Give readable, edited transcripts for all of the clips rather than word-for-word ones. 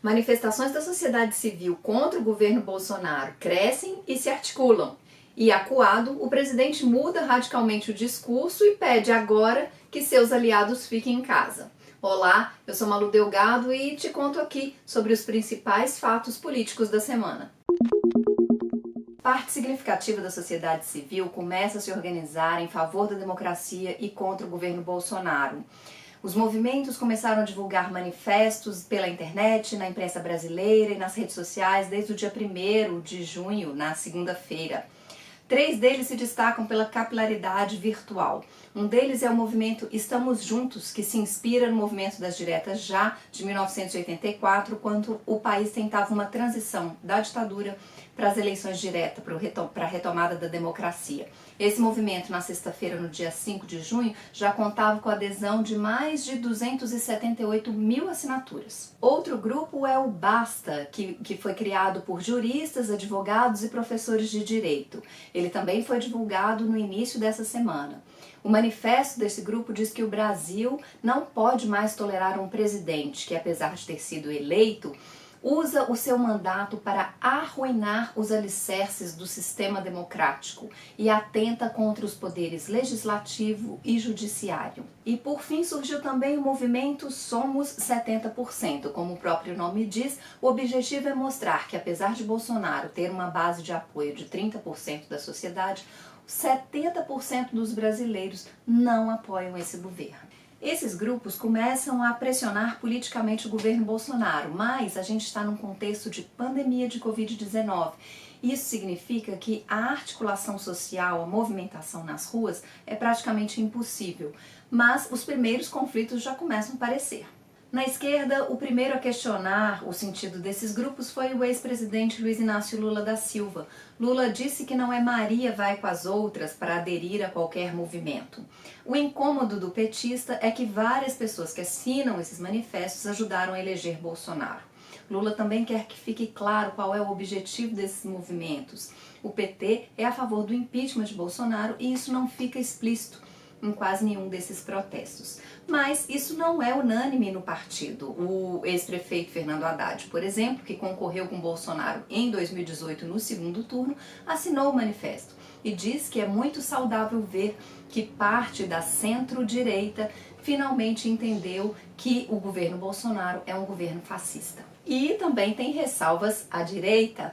Manifestações da sociedade civil contra o governo Bolsonaro crescem e se articulam. E, acuado, o presidente muda radicalmente o discurso e pede agora que seus aliados fiquem em casa. Olá, eu sou Malu Delgado e te conto aqui sobre os principais fatos políticos da semana. Parte significativa da sociedade civil começa a se organizar em favor da democracia e contra o governo Bolsonaro. Os movimentos começaram a divulgar manifestos pela internet, na imprensa brasileira e nas redes sociais desde o dia 1º de junho, na segunda-feira. 3 deles se destacam pela capilaridade virtual. Um deles é o movimento Estamos Juntos, que se inspira no movimento das diretas já de 1984, quando o país tentava uma transição da ditadura para as eleições diretas, para a retomada da democracia. Esse movimento, na sexta-feira, no dia 5 de junho, já contava com a adesão de mais de 278 mil assinaturas. Outro grupo é o Basta, que foi criado por juristas, advogados e professores de direito. Ele também foi divulgado no início dessa semana. O manifesto desse grupo diz que o Brasil não pode mais tolerar um presidente que, apesar de ter sido eleito, usa o seu mandato para arruinar os alicerces do sistema democrático e atenta contra os poderes legislativo e judiciário. E por fim surgiu também o movimento Somos 70%. Como o próprio nome diz, o objetivo é mostrar que, apesar de Bolsonaro ter uma base de apoio de 30% da sociedade, 70% dos brasileiros não apoiam esse governo. Esses grupos começam a pressionar politicamente o governo Bolsonaro, mas a gente está num contexto de pandemia de Covid-19. Isso significa que a articulação social, a movimentação nas ruas é praticamente impossível, mas os primeiros conflitos já começam a aparecer. Na esquerda, o primeiro a questionar o sentido desses grupos foi o ex-presidente Luiz Inácio Lula da Silva. Lula disse que não é Maria vai com as outras para aderir a qualquer movimento. O incômodo do petista é que várias pessoas que assinam esses manifestos ajudaram a eleger Bolsonaro. Lula também quer que fique claro qual é o objetivo desses movimentos. O PT é a favor do impeachment de Bolsonaro e isso não fica explícito em quase nenhum desses protestos. Mas isso não é unânime no partido. O ex-prefeito Fernando Haddad, por exemplo, que concorreu com Bolsonaro em 2018 no segundo turno, assinou o manifesto e diz que é muito saudável ver que parte da centro-direita finalmente entendeu que o governo Bolsonaro é um governo fascista. E também tem ressalvas à direita.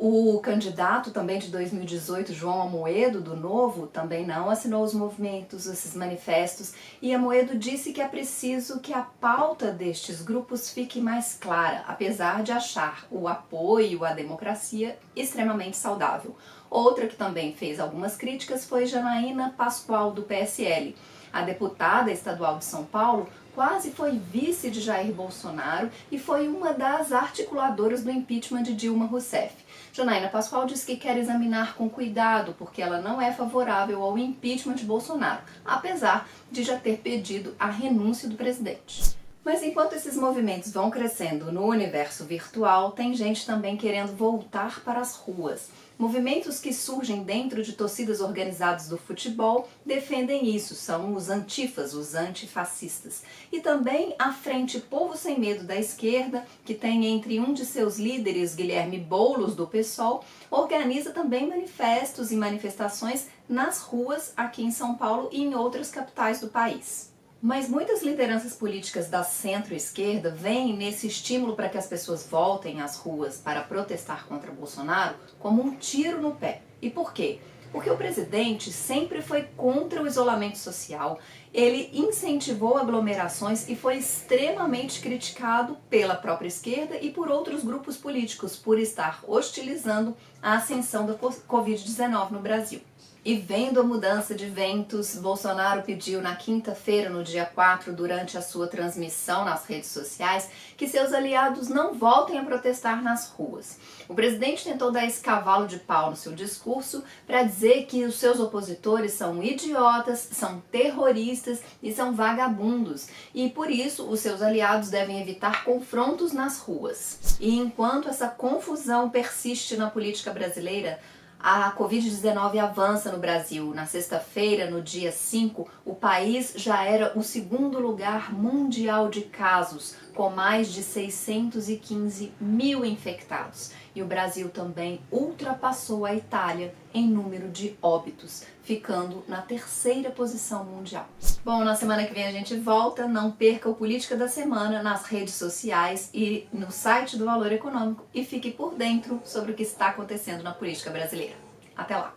O candidato também de 2018, João Amoedo, do Novo, também não assinou os movimentos, esses manifestos, e Amoedo disse que é preciso que a pauta destes grupos fique mais clara, apesar de achar o apoio à democracia extremamente saudável. Outra que também fez algumas críticas foi Janaína Pascoal, do PSL. A deputada estadual de São Paulo quase foi vice de Jair Bolsonaro e foi uma das articuladoras do impeachment de Dilma Rousseff. Janaína Pascoal diz que quer examinar com cuidado porque ela não é favorável ao impeachment de Bolsonaro, apesar de já ter pedido a renúncia do presidente. Mas enquanto esses movimentos vão crescendo no universo virtual, tem gente também querendo voltar para as ruas. Movimentos que surgem dentro de torcidas organizadas do futebol defendem isso, são os antifas, os antifascistas. E também a Frente Povo Sem Medo da esquerda, que tem entre um de seus líderes, Guilherme Boulos, do PSOL, organiza também manifestos e manifestações nas ruas aqui em São Paulo e em outras capitais do país. Mas muitas lideranças políticas da centro-esquerda veem nesse estímulo para que as pessoas voltem às ruas para protestar contra Bolsonaro como um tiro no pé. E por quê? Porque o presidente sempre foi contra o isolamento social, ele incentivou aglomerações e foi extremamente criticado pela própria esquerda e por outros grupos políticos por estar hostilizando a ascensão da Covid-19 no Brasil. E vendo a mudança de ventos, Bolsonaro pediu na quinta-feira, no dia 4, durante a sua transmissão nas redes sociais, que seus aliados não voltem a protestar nas ruas. O presidente tentou dar esse cavalo de pau no seu discurso para dizer que os seus opositores são idiotas, são terroristas e são vagabundos. E por isso os seus aliados devem evitar confrontos nas ruas. E enquanto essa confusão persiste na política brasileira, A Covid-19 avança no Brasil. Na sexta-feira, no dia 5, o país já era o segundo lugar mundial de casos, com mais de 615 mil infectados. E o Brasil também ultrapassou a Itália em número de óbitos, ficando na terceira posição mundial. Bom, na semana que vem a gente volta. Não perca o Política da Semana nas redes sociais e no site do Valor Econômico e fique por dentro sobre o que está acontecendo na política brasileira. Até lá!